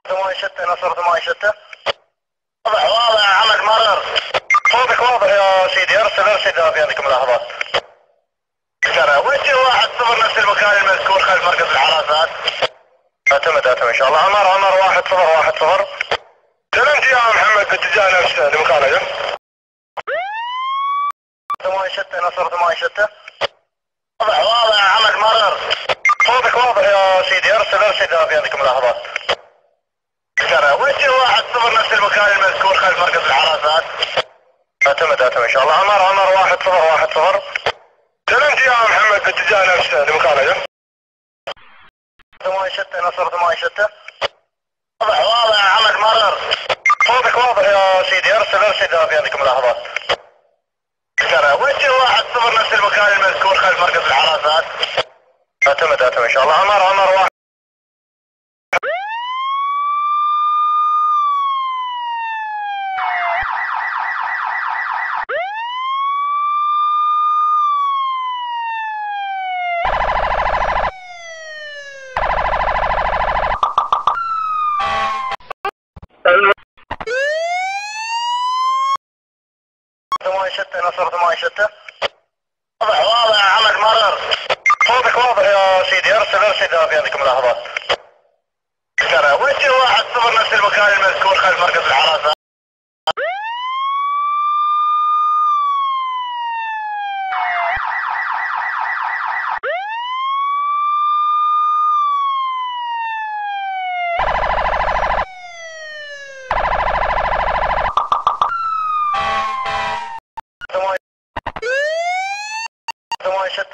8-6 نصر 8-6. واضح يا عمد مرر. صوتك واضح يا سيدي، ارسل اذا في عندك ملاحظات. وجه 1-0 نفس المكان المذكور خلف مركز الحراسات. اعتمد ان شاء الله. عمر 1-0. سلمت يا محمد باتجاه نفسه لمكانك. 8-6 نصر 8-6. واضح يا عمد مرر. صوتك واضح يا سيدي، ارسل اذا في عندك ملاحظات. وجه 1-0 نفس المكان المذكور خلف مركز الحراسات. اعتمد ان شاء الله. عمر 1-0. سلمت يا محمد باتجاه نفسه لمكانك. 8-6 نصر 8-6. واضح يا عمد مرر. صوتك واضح يا سيدي، ارسل اذا في عندك ملاحظات. وجه 1-0 نفس المكان المذكور خلف مركز الحراسات. اعتمد ان شاء الله. عمر 1. نصر 8-6. واضح يا عمد مرر. صوتك واضح يا سيدي، ارسل اذا في عندك ملاحظات. وجه 1-0 نفس المكان المذكور خلف مركز الحراسات.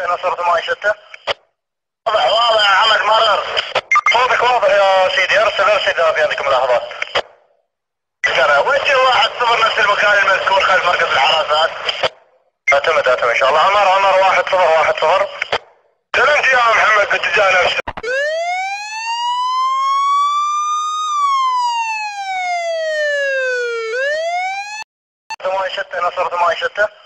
نصر 8-6. واضح يا عمد مرر. صوتك واضح يا سيدي، ارسل اذا في عندك ملاحظات. وجه 1-0 نفس المكان المذكور خلف مركز الحراسات. اعتمد ان شاء الله. عمر 1-0. سلمت يا محمد باتجاه نفسه. 8-6 نصر 8-6.